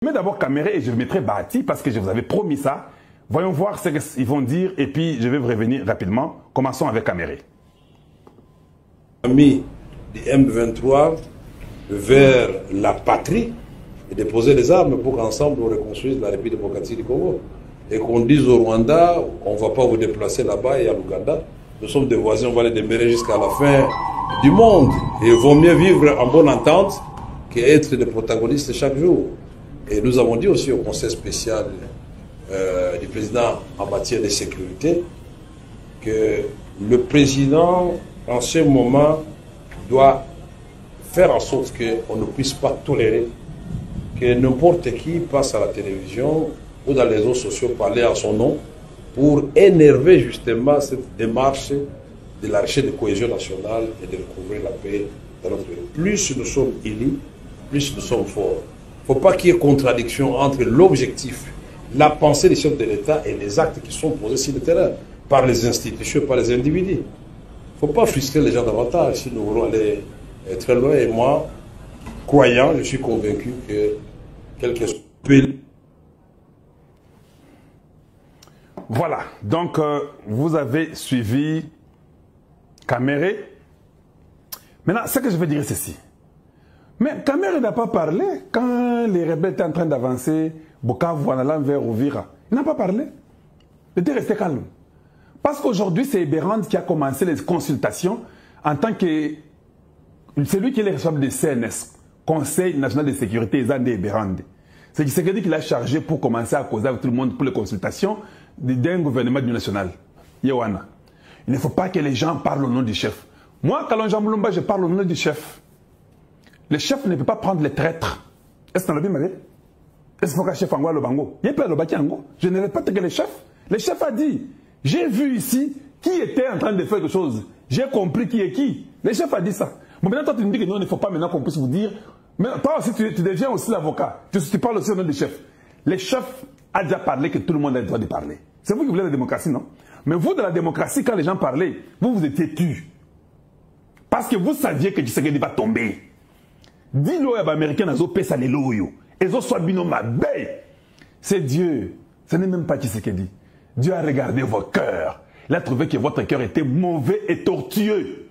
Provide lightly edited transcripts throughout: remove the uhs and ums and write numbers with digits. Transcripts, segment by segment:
Je mets d'abord Caméré et je mettrai Bahati parce que je vous avais promis ça. Voyons voir ce qu'ils vont dire et puis je vais vous revenir rapidement. Commençons avec Caméré. Ami du M23 vers la patrie et déposer les armes pour qu'ensemble on reconstruise la République démocratique du Congo. Et qu'on dise au Rwanda, on ne va pas vous déplacer là-bas et à l'Ouganda. Nous sommes des voisins, on va les démarrer jusqu'à la fin du monde. Et il vaut mieux vivre en bonne entente qu'être des protagonistes chaque jour. Et nous avons dit aussi au Conseil spécial du président en matière de sécurité que le président, en ce moment, doit faire en sorte qu'on ne puisse pas tolérer que n'importe qui passe à la télévision ou dans les réseaux sociaux parler à son nom pour énerver justement cette démarche de la recherche de cohésion nationale et de recouvrir la paix dans notre pays. Plus nous sommes unis, plus nous sommes forts. Il ne faut pas qu'il y ait contradiction entre l'objectif, la pensée des chefs de l'État et les actes qui sont posés sur le terrain par les institutions, par les individus. Il ne faut pas frustrer les gens davantage si nous voulons aller très loin. Et moi, croyant, je suis convaincu que quelque chose peut... Voilà, donc vous avez suivi Caméré. Maintenant, ce que je veux dire, c'est ceci. Mais Caméré n'a pas parlé quand les rebelles étaient en train d'avancer, Bukavu en allant vers Uvira. Il n'a pas parlé. Il était resté calme. Parce qu'aujourd'hui, c'est Eberand qui a commencé les consultations en tant que... C'est lui qui est le responsable du CNS, Conseil national de sécurité, Zandé Eberand. C'est Tshisekedi qui l'a chargé pour commencer à causer avec tout le monde pour les consultations d'un gouvernement du national. Yewana. Il ne faut pas que les gens parlent au nom du chef. Moi, Kalonja Moulumba, je parle au nom du chef. Le chef ne peut pas prendre les traîtres. Est-ce que tu as bien est-ce qu'il faut qu'un chef en le bango? Il y a pas le bâti en je ne répète que le chef. Le chef a dit, j'ai vu ici qui était en train de faire quelque chose. J'ai compris qui est qui. Le chef a dit ça. Bon, maintenant, toi, tu me dis que non, il ne faut pas maintenant qu'on puisse vous dire. Mais toi aussi, tu deviens aussi l'avocat. Tu parles aussi au nom du chef. Le chef a déjà parlé que tout le monde a le droit de parler. C'est vous qui voulez la démocratie, non? Mais vous, de la démocratie, quand les gens parlaient, vous étiez tu. Parce que vous saviez que Tshisekedi va tomber. Dis-le aux Américains, ils ont payé les loyaux. Ils ont soit binoma. C'est Dieu. Ce n'est même pas Tshisekedi. Dieu a regardé vos cœurs. Il a trouvé que votre cœur était mauvais et tortueux.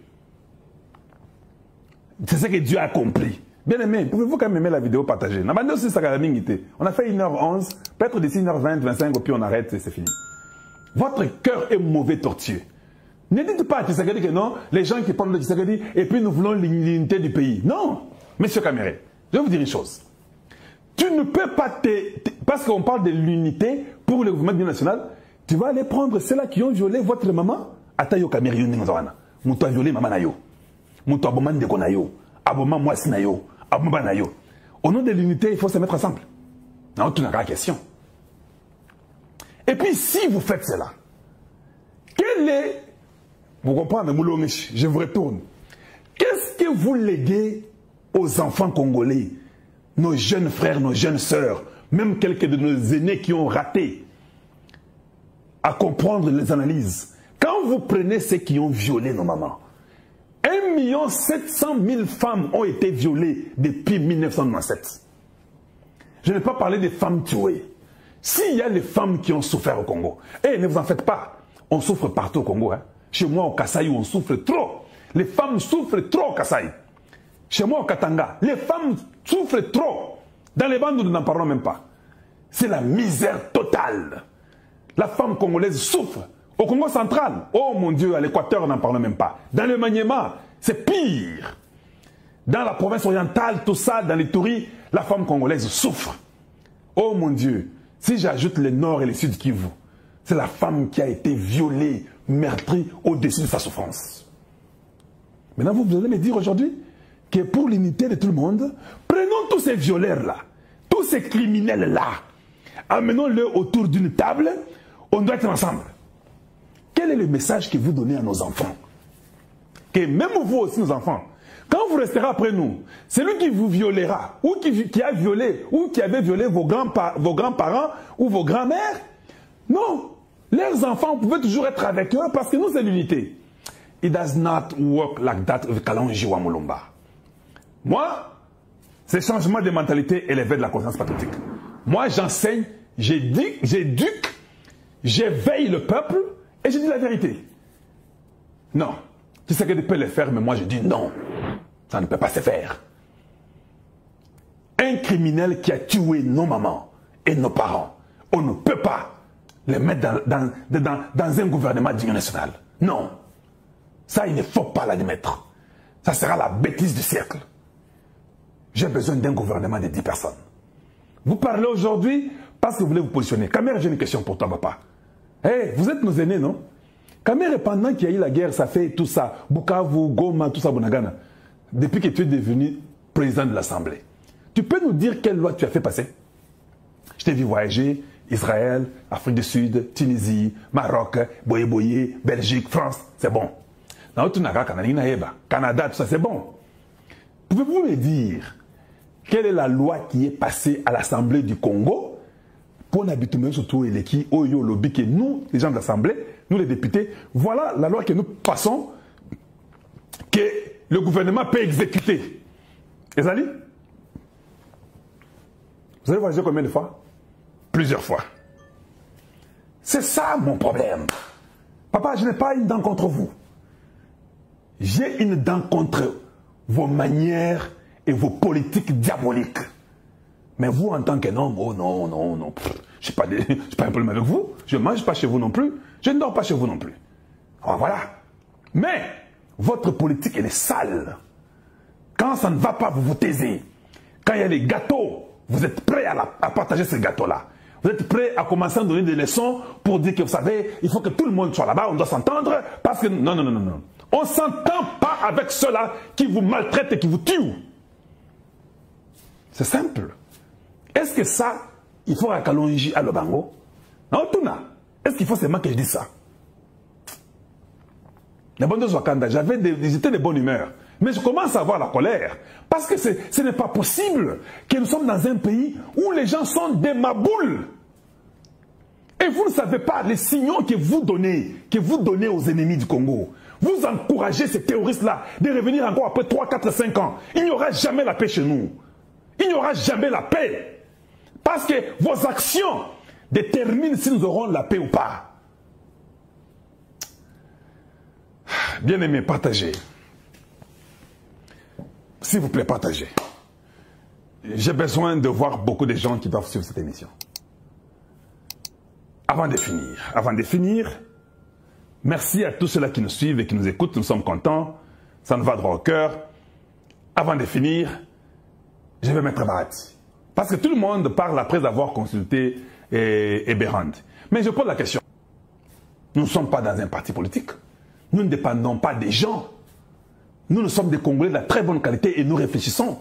C'est ce que Dieu a compris. Bien aimé, pouvez-vous quand même aimer la vidéo partagée? On a fait 1h11, peut-être d'ici 1h20, 25, puis on arrête et c'est fini. Votre cœur est mauvais, tortueux. Ne dites pas à Tshisekedi que non, les gens qui parlent de Tshisekedi, et puis nous voulons l'unité du pays. Non, monsieur Caméré, je vais vous dire une chose. Tu ne peux pas parce qu'on parle de l'unité pour le gouvernement national, tu vas aller prendre ceux-là qui ont violé votre maman. Atayo Caméré, Mouto a violé maman Nayo. Mouto a boman de Konayo. Aboma Moisi Nayo. Aboma Nayo. Au nom de l'unité, il faut se mettre ensemble. Non, tu n'as pas la question. Et puis, si vous faites cela, quel est... Vous comprenez, Moulomish, je vous retourne. Qu'est-ce que vous léguez aux enfants congolais, nos jeunes frères, nos jeunes sœurs, même quelques de nos aînés qui ont raté à comprendre les analyses? Quand vous prenez ceux qui ont violé nos mamans, 1 700 000 femmes ont été violées depuis 1997. Je n'ai pas parlé des femmes tuées. S'il y a les femmes qui ont souffert au Congo, et ne vous en faites pas, on souffre partout au Congo. Hein. Chez moi au Kasaï, on souffre trop. Les femmes souffrent trop au Kasaï. Chez moi au Katanga, les femmes souffrent trop. Dans les bandes, nous n'en parlons même pas. C'est la misère totale. La femme congolaise souffre. Au Congo central, oh mon Dieu, à l'Équateur, on n'en parle même pas. Dans le Maniema, c'est pire. Dans la province orientale, tout ça, dans les Touris, la femme congolaise souffre. Oh mon Dieu, si j'ajoute le nord et le sud Kivu, c'est la femme qui a été violée, meurtrie au-dessus de sa souffrance. Maintenant, vous allez me dire aujourd'hui que pour l'unité de tout le monde, prenons tous ces violeurs-là, tous ces criminels-là, amenons-les autour d'une table, on doit être ensemble. Quel est le message que vous donnez à nos enfants? Que même vous aussi, nos enfants, quand vous resterez après nous, celui qui vous violera, ou qui a violé, ou qui avait violé vos grands-parents ou vos grands-mères, non, leurs enfants, vous pouvez toujours être avec eux parce que nous, c'est l'unité. It does not work like that with Kalonji Moulumba. Moi, c'est changement de mentalité élevé de la conscience patriotique. Moi, j'enseigne, j'éduque, j'éveille le peuple et je dis la vérité. Non. Tshisekedi peut le faire, mais moi je dis non. Ça ne peut pas se faire. Un criminel qui a tué nos mamans et nos parents, on ne peut pas le mettre dans un gouvernement d'union nationale. Non. Ça, il ne faut pas l'admettre. Ça sera la bêtise du siècle. J'ai besoin d'un gouvernement de 10 personnes. Vous parlez aujourd'hui parce que vous voulez vous positionner. Kamere, j'ai une question pour toi, papa. Hey, vous êtes nos aînés, non? Kamere, pendant qu'il y a eu la guerre, ça fait tout ça. Bukavu, Goma, tout ça, Bunagana. Depuis que tu es devenu président de l'Assemblée. Tu peux nous dire quelle loi tu as fait passer? Je t'ai vu voyager, Israël, Afrique du Sud, Tunisie, Maroc, Boye-Boye, Belgique, France, c'est bon. Canada, tout ça, c'est bon. Pouvez-vous me dire quelle est la loi qui est passée à l'Assemblée du Congo pour n'habituer surtout les qui, Oyo, Lobby, que nous, les gens de l'Assemblée, nous les députés, voilà la loi que nous passons, que le gouvernement peut exécuter. Ezali? Vous avez voyagé combien de fois? Plusieurs fois. C'est ça mon problème. Papa, je n'ai pas une dent contre vous. J'ai une dent contre vos manières et vos politiques diaboliques. Mais vous, en tant qu'un homme, oh non, non, non, je n'ai pas un problème avec vous. Je ne mange pas chez vous non plus. Je ne dors pas chez vous non plus. Alors, voilà. Mais, votre politique, elle est sale. Quand ça ne va pas, vous vous taisez. Quand il y a les gâteaux, vous êtes prêts à partager ces gâteaux-là. Vous êtes prêts à commencer à donner des leçons pour dire que, vous savez, il faut que tout le monde soit là-bas, on doit s'entendre, parce que... Non, non, non, non, non. On ne s'entend pas avec ceux-là qui vous maltraitent et qui vous tuent. C'est simple. Est-ce que ça, il faut à Kalonji à Lobango? Non, Tuna. Est-ce qu'il faut seulement que je dise ça? Les bonnes Wakanda, j'étais de bonne humeur. Mais je commence à avoir la colère. Parce que ce n'est pas possible que nous sommes dans un pays où les gens sont des maboules. Et vous ne savez pas les signaux que vous donnez aux ennemis du Congo. Vous encouragez ces terroristes-là de revenir encore après 3, 4, 5 ans. Il n'y aura jamais la paix chez nous. Il n'y aura jamais la paix. Parce que vos actions déterminent si nous aurons la paix ou pas. Bien aimé, partagez. S'il vous plaît, partagez. J'ai besoin de voir beaucoup de gens qui doivent suivre cette émission. Avant de finir, merci à tous ceux-là qui nous suivent et qui nous écoutent. Nous sommes contents. Ça nous va droit au cœur. Avant de finir, je vais mettre Bahati. Parce que tout le monde parle après avoir consulté Béran. Mais je pose la question. Nous ne sommes pas dans un parti politique. Nous ne dépendons pas des gens. Nous sommes des Congolais de la très bonne qualité et nous réfléchissons.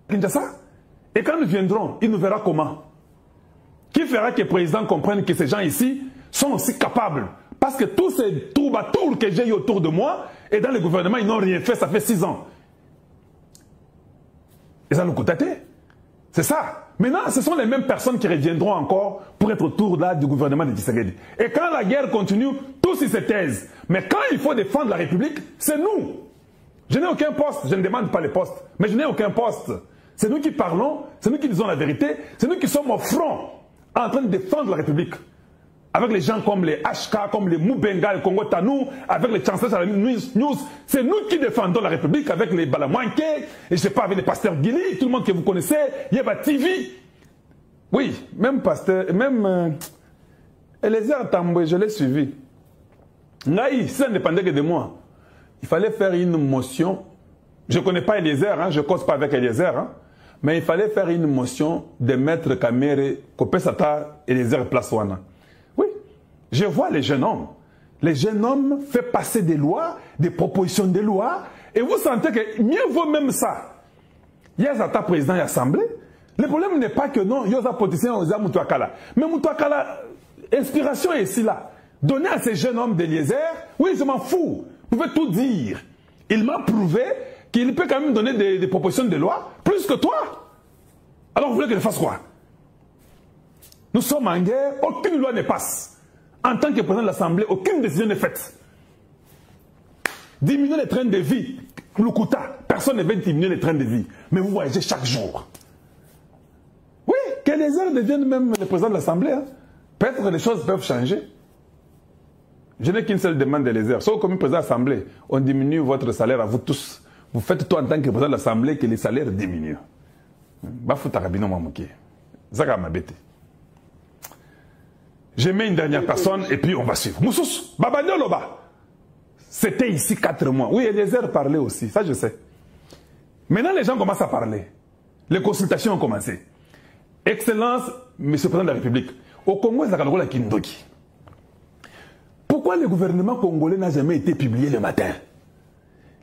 Et quand nous viendrons, il nous verra comment? Qui fera que le président comprenne que ces gens ici sont aussi capables? Parce que tous ces tours que j'ai eu autour de moi et dans le gouvernement, ils n'ont rien fait, ça fait 6 ans. Et ça nous coûte. C'est ça. Maintenant, ce sont les mêmes personnes qui reviendront encore pour être autour là, du gouvernement de Tshisekedi. Et quand la guerre continue, tous ils se taisent. Mais quand il faut défendre la République, c'est nous. Je n'ai aucun poste. Je ne demande pas les postes. Mais je n'ai aucun poste. C'est nous qui parlons, c'est nous qui disons la vérité, c'est nous qui sommes au front en train de défendre la République. Avec les gens comme les HK, comme les Moubenga, les Congo Tanou, avec les chanceliers à la news, c'est nous qui défendons la République avec les Balamouanké, et je ne sais pas, avec les pasteurs Guili, tout le monde que vous connaissez, Yeba TV. Oui, même pasteur, même Eliezer Tamboué, je l'ai suivi. Naï, si ça ne dépendait que de moi, il fallait faire une motion. Je ne connais pas Eliezer, hein, je ne cause pas avec Eliezer, hein, mais il fallait faire une motion de mettre Kamere, Kopesata, Eliezer place Wana. Oui, je vois les jeunes hommes. Les jeunes hommes font passer des lois, des propositions de loi, et vous sentez que mieux vaut même ça. Il y a un président de l'Assemblée. Le problème n'est pas que non, il y a un politicien, il y a Moutouakala. Mais Moutouakala, inspiration est ici là. Donnez à ces jeunes hommes d'Eliezer, oui, je m'en fous. Vous pouvez tout dire. Il m'a prouvé qu'il peut quand même donner des propositions de loi plus que toi. Alors vous voulez que je fasse quoi? Nous sommes en guerre, aucune loi ne passe. En tant que président de l'Assemblée, aucune décision n'est faite. Diminuer les trains de vie, Lukuta, personne ne veut diminuer les trains de vie. Mais vous voyagez chaque jour. Oui, Que les heures deviennent même le président de l'Assemblée. Hein. Peut-être les choses peuvent changer. Je n'ai qu'une seule demande de les heures. Sauf comme président de l'Assemblée, on diminue votre salaire à vous tous. Vous faites tout en tant que président de l'Assemblée que les salaires diminuent. Je mets une dernière personne et puis on va suivre. Moussous, Babani Oloba. C'était ici 4 mois. Oui, Eliezer parlait aussi, ça je sais. Maintenant, les gens commencent à parler. Les consultations ont commencé. Excellence, Monsieur le Président de la République. Au Congo, c'est la Kindoki. Pourquoi le gouvernement congolais n'a jamais été publié le matin?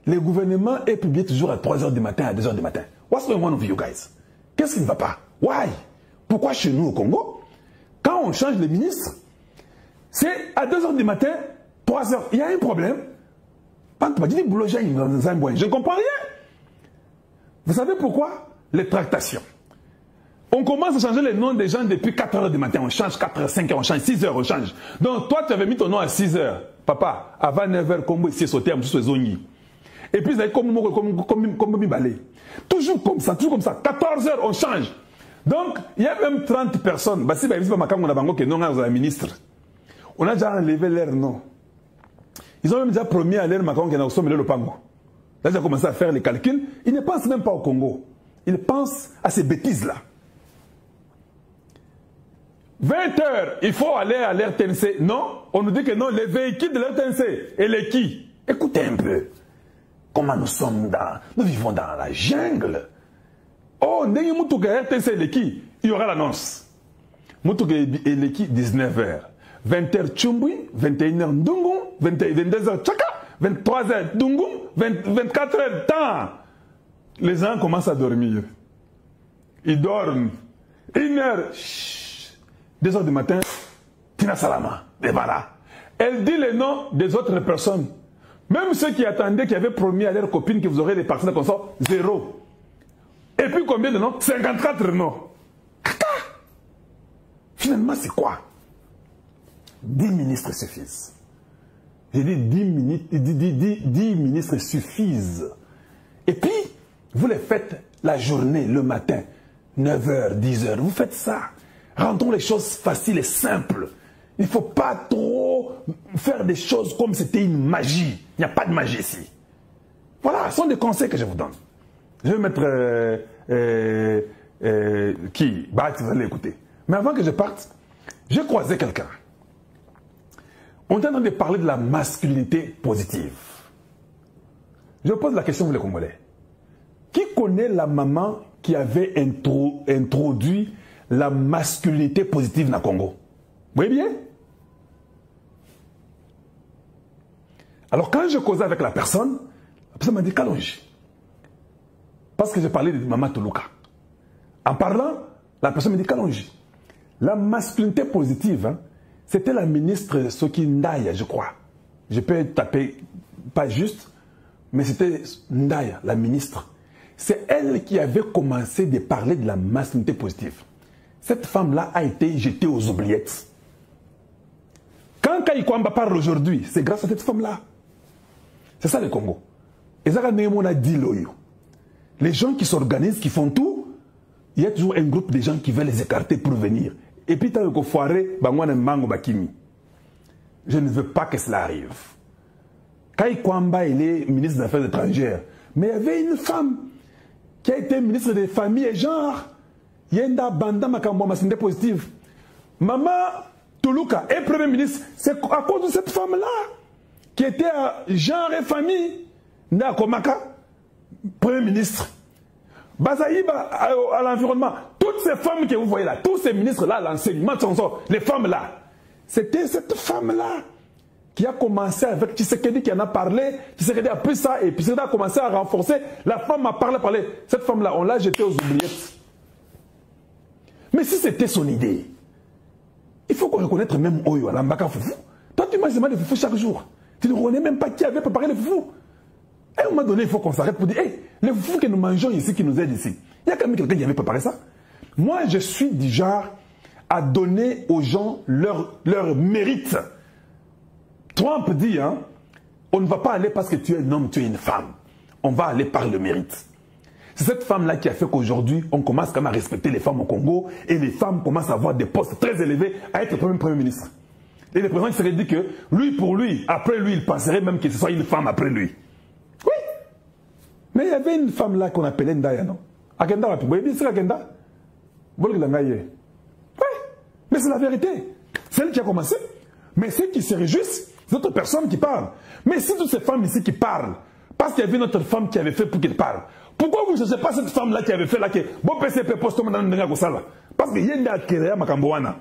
Le gouvernement est publié toujours à 3 h du matin, à 2 h du matin. What's going on with you guys? Qu'est-ce qui ne va pas? Why? Pourquoi chez nous au Congo, quand on change les ministres, c'est à 2 h du matin, 3 h. Il y a un problème. Je ne comprends rien. Vous savez pourquoi? Les tractations. On commence à changer les noms des gens depuis 4 h du matin. On change 4 h, 5 h, on change 6 h, on change. Donc toi, tu avais mis ton nom à 6 h. Papa, avant 9 h, comme ici, sauté à Moussou. Et puis, vous avez comme balai. Toujours comme ça, toujours comme ça. 14 h, on change. Donc, il y a même 30 personnes. On a déjà enlevé leur nom. Ils ont même déjà promis à l'air Macron qu'il y a au le Pango. Là, ils ont commencé à faire les calculs. Ils ne pensent même pas au Congo. Ils pensent à ces bêtises-là. 20 h, il faut aller à l'RTNC. Non, on nous dit que non, les véhicules de l'RTNC. Et les qui? Écoutez un peu. Comment nous vivons dans la jungle. Oh, il y aura l'annonce. Moutouke et l'équipe 19 h. 20 h Tchumbi, 21 h Ndungu, 22 h Tchaka, 23 h Ndungu, 24 h temps. Les gens commencent à dormir. Ils dorment. 1 h, 2 h du matin, Tina Salama, Debara. Elle dit les noms des autres personnes. Même ceux qui attendaient, qui avaient promis à leurs copines que vous aurez des partenaires comme ça, 0. Et puis combien de noms? 54 noms. Kaka. Finalement, c'est quoi? 10 ministres suffisent. J'ai dit 10 ministres suffisent. Et puis, vous les faites la journée, le matin, 9 h, 10 h. Vous faites ça. Rendons les choses faciles et simples. Il ne faut pas trop faire des choses comme si c'était une magie. Il n'y a pas de magie ici. Voilà, ce sont des conseils que je vous donne. Je vais mettre qui? Bah, tu vas l'écouter. Mais avant que je parte, j'ai croisé quelqu'un. On est en train de parler de la masculinité positive. Je pose la question, vous les Congolais. Qui connaît la maman qui avait introduit la masculinité positive dans le Congo? Vous voyez bien? Alors quand je causais avec la personne m'a dit Kalonji. Parce que j'ai parlé de Maman Toluka. En parlant, la personne me dit Kalonji. La masculinité positive, hein, c'était la ministre Soki Ndaya, je crois. Je peux taper pas juste, mais c'était Ndaya, la ministre. C'est elle qui avait commencé de parler de la masculinité positive. Cette femme-là a été jetée aux oubliettes. Quand Kaïkwamba parle aujourd'hui, c'est grâce à cette femme-là. C'est ça le Congo. Et ça, on a dit l'oyo. Les gens qui s'organisent, qui font tout, il y a toujours un groupe de gens qui veulent les écarter pour venir. Et puis, tant que foiré, je ne veux pas que cela arrive. Kaïkwamba, il est ministre des Affaires étrangères. Mais il y avait une femme qui a été ministre des Familles et Genre. Yenda Banda Makambo, masculinité positive. Maman Toluka est Premier ministre. C'est à cause de cette femme-là qui était à Genre et Famille. Ndakomaka, Premier ministre. Bazaïba à l'environnement. Toutes ces femmes que vous voyez là, tous ces ministres-là, l'enseignement, les femmes-là, c'était cette femme-là qui a commencé avec Tshisekedi, qui en a parlé. Tshisekedi a pris ça et puis Tshisekedi a commencé à renforcer. La femme a parlé. Cette femme-là, on l'a jetée aux oubliettes. Mais si c'était son idée, il faut qu'on reconnaisse même Oyo, Alambaka Foufou. Toi, tu manges des foufous chaque jour. Tu ne reconnais même pas qui avait préparé les foufous. Et à un moment donné, il faut qu'on s'arrête pour dire, hey, les foufous que nous mangeons ici, qui nous aident ici, il y a quand même quelqu'un qui avait préparé ça. Moi, je suis du genre à donner aux gens leur mérite. Trump dit, on ne va pas aller parce que tu es un homme, tu es une femme. On va aller par le mérite. C'est cette femme-là qui a fait qu'aujourd'hui, on commence quand même à respecter les femmes au Congo et les femmes commencent à avoir des postes très élevés, à être premier ministre. Et le président qui serait dit que, lui, pour lui, après lui, il penserait même que ce soit une femme après lui. Oui. Mais il y avait une femme là qu'on appelait Ndaya, non? Akenda, vous voyez bien, c'est Akenda? Oui. Mais c'est la vérité. C'est elle qui a commencé. Mais ceux qui se réjouissent, c'est d'autres personnes qui parlent. Mais si toutes ces femmes ici qui parlent, parce qu'il y avait une autre femme qui avait fait pour qu'elle parle, pourquoi vous ne cherchez pas cette femme-là qui avait fait là que bon PCP poste dans le Gosala? Parce qu'il y a une créé à Makamboana.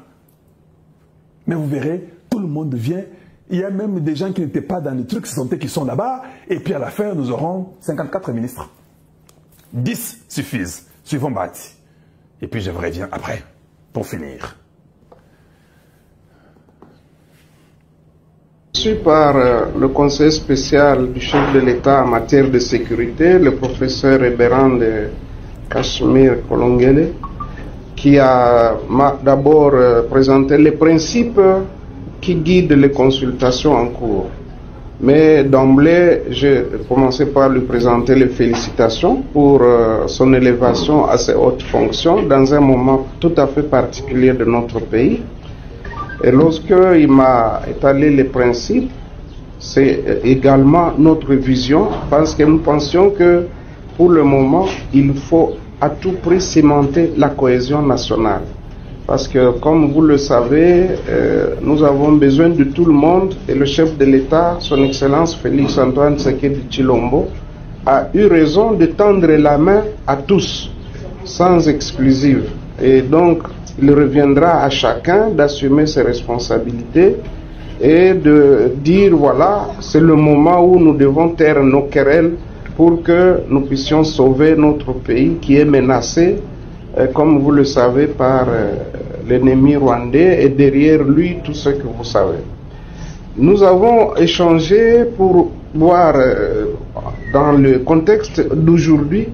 Mais vous verrez, tout le monde vient. Il y a même des gens qui n'étaient pas dans les trucs, qui sont là-bas. Et puis à la fin, nous aurons 54 ministres. 10 suffisent. Suivons Bati. Et puis je reviens après, pour finir. Reçu par le conseil spécial du chef de l'État en matière de sécurité, le professeur Eberand Cachemire Kolongele, qui m'a d'abord présenté les principes qui guident les consultations en cours. Mais d'emblée, j'ai commencé par lui présenter les félicitations pour son élévation à ces hautes fonctions dans un moment tout à fait particulier de notre pays. Et lorsqu'il m'a étalé les principes, c'est également notre vision, parce que nous pensions que pour le moment, il faut à tout prix cimenter la cohésion nationale. Parce que, comme vous le savez, nous avons besoin de tout le monde et le chef de l'État, son Excellence Félix Antoine Tshisekedi Tshilombo, a eu raison de tendre la main à tous, sans exclusive. Et donc, il reviendra à chacun d'assumer ses responsabilités et de dire, voilà, c'est le moment où nous devons taire nos querelles pour que nous puissions sauver notre pays qui est menacé, comme vous le savez, par l'ennemi rwandais et derrière lui tout ce que vous savez. Nous avons échangé pour voir dans le contexte d'aujourd'hui.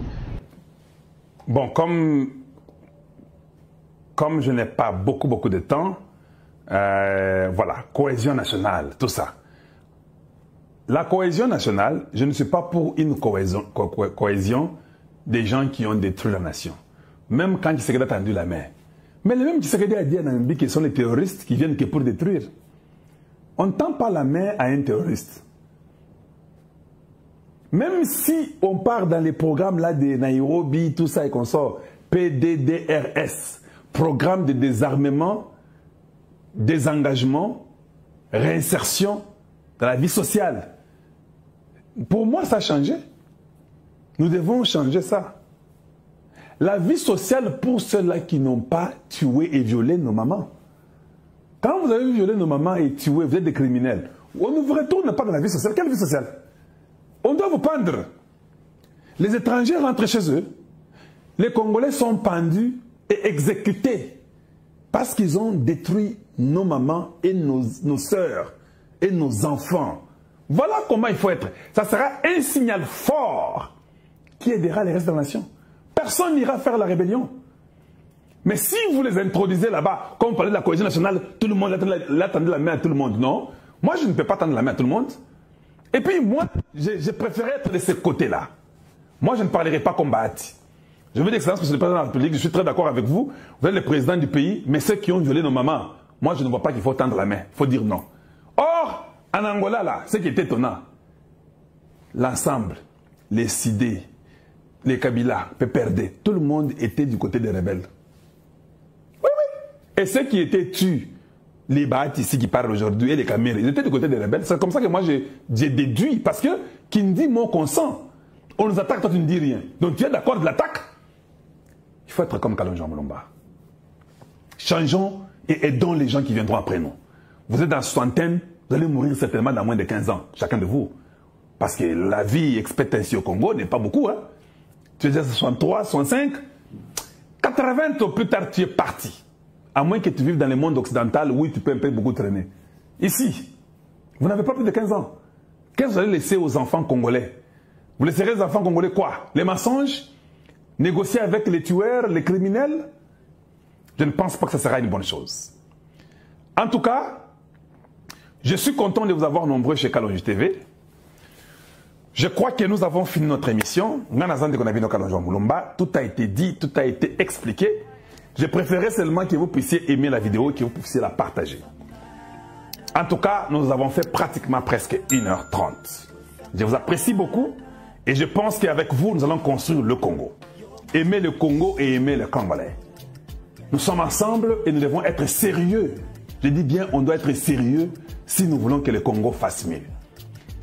Bon, comme je n'ai pas beaucoup de temps, voilà, cohésion nationale, tout ça. La cohésion nationale, je ne suis pas pour une cohésion des gens qui ont détruit la nation. Même quand Tshisekedi a tendu la main. Mais le même Tshisekedi a dit à Namibie qu'ils sont les terroristes qui viennent que pour détruire. On ne tend pas la main à un terroriste. Même si on part dans les programmes là de Nairobi, tout ça et qu'on sort, PDDRS, programme de désarmement, désengagement, réinsertion dans la vie sociale. Pour moi, ça a changé. Nous devons changer ça. La vie sociale pour ceux-là qui n'ont pas tué et violé nos mamans. Quand vous avez violé nos mamans et tué, vous êtes des criminels. On ne vous retourne pas dans la vie sociale. Quelle vie sociale? On doit vous pendre. Les étrangers rentrent chez eux. Les Congolais sont pendus et exécutés parce qu'ils ont détruit nos mamans et nos sœurs et nos enfants. Voilà comment il faut être. Ça sera un signal fort qui aidera les restes de la nation. Personne n'ira faire la rébellion. Mais si vous les introduisez là-bas, comme on parlait de la cohésion nationale, tout le monde attendait la main à tout le monde. Non, moi je ne peux pas tendre la main à tout le monde. Et puis moi, j'ai préféré être de ce côté-là. Moi je ne parlerai pas comme Bahati. Je veux dire, excellence, que c'est le président de la République, je suis très d'accord avec vous. Vous êtes le président du pays, mais ceux qui ont violé nos mamans, moi je ne vois pas qu'il faut tendre la main. Il faut dire non. Or, en Angola, là, ce qui est étonnant, l'ensemble, les Sidé, les Kabila, PPRD, tout le monde était du côté des rebelles. Oui, oui. Et ceux qui étaient tués, les Bahati ici qui parlent aujourd'hui, et les Kamere, ils étaient du côté des rebelles. C'est comme ça que moi j'ai déduit, parce que qui me dit mon consent, on nous attaque, toi tu ne dis rien. Donc tu es d'accord de l'attaque? Il faut être comme Kalonji Mulumba. Changeons et aidons les gens qui viendront après nous. Vous êtes dans la soixantaine, vous allez mourir certainement dans moins de 15 ans, chacun de vous. Parce que la vie expectancy au Congo n'est pas beaucoup. Hein. Tu es déjà 63, 65, 80 au plus tard, tu es parti. À moins que tu vives dans le monde occidental, où tu peux un peu beaucoup traîner. Ici, vous n'avez pas plus de 15 ans. Qu'est-ce que vous allez laisser aux enfants congolais? Vous laisserez aux enfants congolais quoi? Les mensonges? Négocier avec les tueurs, les criminels? Je ne pense pas que ce sera une bonne chose. En tout cas, je suis content de vous avoir nombreux chez Kalonji TV. Je crois que nous avons fini notre émission. Tout a été dit, tout a été expliqué. Je préférais seulement que vous puissiez aimer la vidéo et que vous puissiez la partager. En tout cas, nous avons fait pratiquement presque 1h30. Je vous apprécie beaucoup et je pense qu'avec vous, nous allons construire le Congo. Aimer le Congo et aimer le Congolais. Nous sommes ensemble et nous devons être sérieux. Je dis bien, on doit être sérieux si nous voulons que le Congo fasse mieux.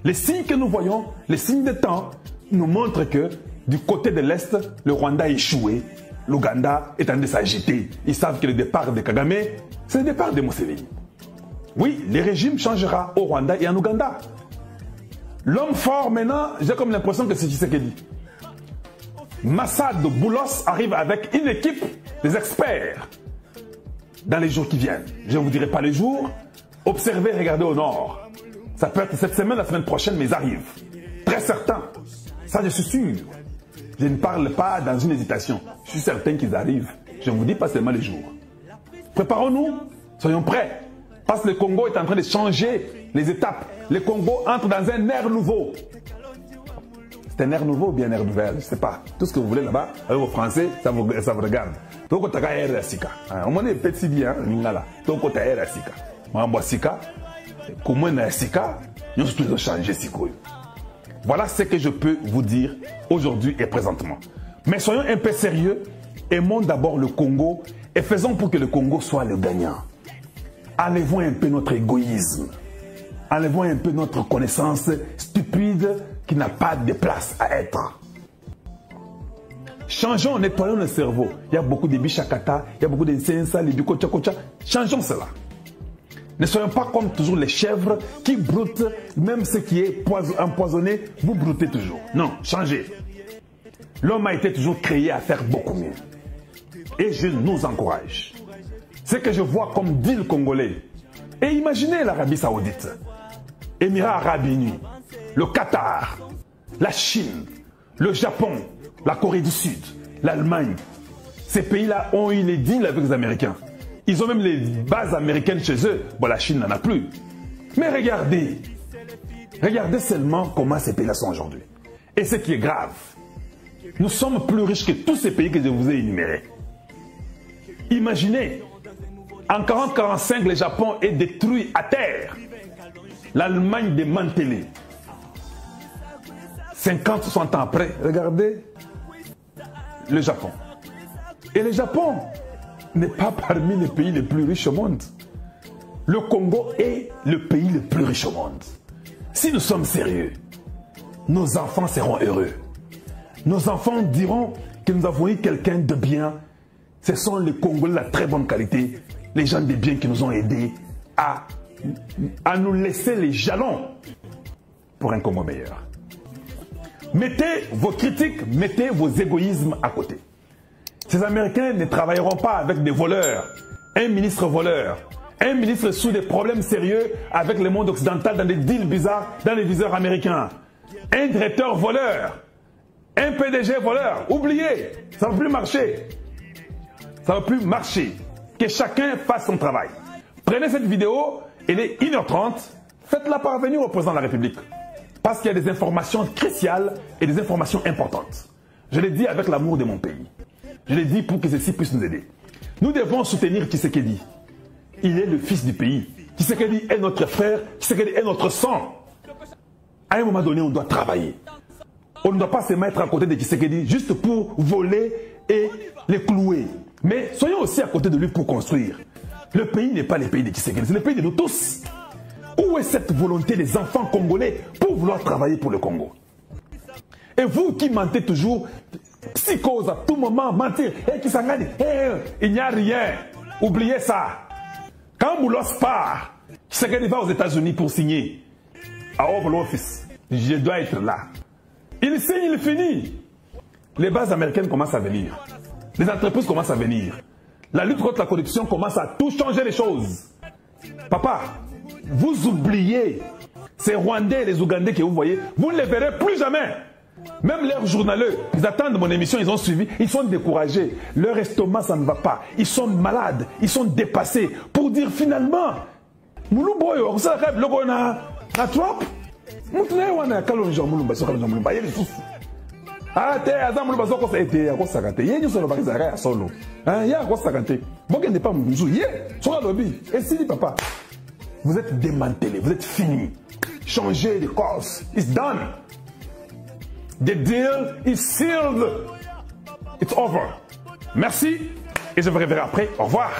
Les signes que nous voyons, les signes de temps, nous montrent que du côté de l'Est, le Rwanda a échoué. L'Ouganda est en train de s'agiter. Ils savent que le départ de Kagame, c'est le départ de Museveni. Oui, le régime changera au Rwanda et en Ouganda. L'homme fort maintenant, j'ai comme l'impression que c'est Tshisekedi. Massad Boulos arrive avec une équipe des experts dans les jours qui viennent. Je ne vous dirai pas les jours. Observez, regardez au nord. Ça peut être cette semaine, la semaine prochaine, mais ils arrivent. Très certain. Ça, je suis sûr. Je ne parle pas dans une hésitation. Je suis certain qu'ils arrivent. Je ne vous dis pas seulement les jours. Préparons-nous. Soyons prêts. Parce que le Congo est en train de changer les étapes. Le Congo entre dans un ère nouveau. C'est un air nouveau ou bien un air nouvel? Je ne sais pas. Tout ce que vous voulez là-bas, avec vos Français, ça vous regarde. Donc, on a air Sika. On m'a dit petit bien, là. Donc, on a air Sika. On a Sika. Comment on a Sika? Nous avons changé Sika. Voilà ce que je peux vous dire aujourd'hui et présentement. Mais soyons un peu sérieux. Aimons d'abord le Congo et faisons pour que le Congo soit le gagnant. Enlevons un peu notre égoïsme. Enlevons un peu notre connaissance stupide qui n'a pas de place à être. Changeons, nettoyons le cerveau. Il y a beaucoup de bichakata, il y a beaucoup de sensa, les dukocha-kocha. Changeons cela. Ne soyons pas comme toujours les chèvres qui broutent, même ce qui est empoisonné, vous broutez toujours. Non, changez. L'homme a été toujours créé à faire beaucoup mieux. Et je nous encourage. Ce que je vois comme deal congolais. Et imaginez l'Arabie Saoudite, Émirats Arabes Unis, le Qatar, la Chine, le Japon, la Corée du Sud, l'Allemagne. Ces pays-là ont eu les deals avec les Américains. Ils ont même les bases américaines chez eux. Bon, la Chine n'en a plus. Mais regardez. Regardez seulement comment ces pays-là sont aujourd'hui. Et ce qui est grave, nous sommes plus riches que tous ces pays que je vous ai énumérés. Imaginez, en 40-45, le Japon est détruit à terre. L'Allemagne démantelée. 50-60 ans après, regardez le Japon. Et le Japon n'est pas parmi les pays les plus riches au monde. Le Congo est le pays le plus riche au monde. Si nous sommes sérieux, nos enfants seront heureux. Nos enfants diront que nous avons eu quelqu'un de bien. Ce sont les Congolais de la très bonne qualité, les gens de bien qui nous ont aidés à nous laisser les jalons pour un Congo meilleur. Mettez vos critiques, mettez vos égoïsmes à côté. Ces Américains ne travailleront pas avec des voleurs, un ministre voleur, un ministre sous des problèmes sérieux avec le monde occidental dans des deals bizarres dans les viseurs américains, un directeur voleur, un PDG voleur. Oubliez, ça ne va plus marcher. Ça ne va plus marcher. Que chacun fasse son travail. Prenez cette vidéo, elle est 1h30, faites-la parvenir au président de la République. Parce qu'il y a des informations cruciales et des informations importantes. Je l'ai dit avec l'amour de mon pays. Je l'ai dit pour que ceci puisse nous aider. Nous devons soutenir Tshisekedi. Il est le fils du pays. Tshisekedi est notre frère. Tshisekedi est notre sang. À un moment donné, on doit travailler. On ne doit pas se mettre à côté de Tshisekedi juste pour voler et les clouer. Mais soyons aussi à côté de lui pour construire. Le pays n'est pas le pays de Tshisekedi, c'est le pays de nous tous. Où est cette volonté des enfants congolais pour vouloir travailler pour le Congo? Et vous qui mentez toujours, psychose à tout moment, mentir, il n'y a rien. Oubliez ça. Quand Boulos part, Tshisekedi va aux États-Unis pour signer à Oval Office. Je dois être là. Il signe, il finit. Les bases américaines commencent à venir. Les entreprises commencent à venir. La lutte contre la corruption commence à tout changer les choses. Papa, vous oubliez ces Rwandais et les Ougandais que vous voyez, vous ne les verrez plus jamais. Même leurs journaleux, ils attendent mon émission, ils ont suivi, ils sont découragés. Leur estomac, ça ne va pas. Ils sont malades, ils sont dépassés. Pour dire finalement, Moulou Boyo, ça rêve, le Trump, Moutouné wana kalon jamulumba so kalon jamulumba yeli susu. Ah te azamulumba so ko ete ko sakate. Yenyu solo bakizaka ya solo. Ah ya ko sakate. Boke n'est pas mouzu. Ye so lobby. Et si papa vous êtes démantelé, vous êtes fini. Changez de course. It's done. The deal is sealed. It's over. Merci et je vous reverrai après. Au revoir.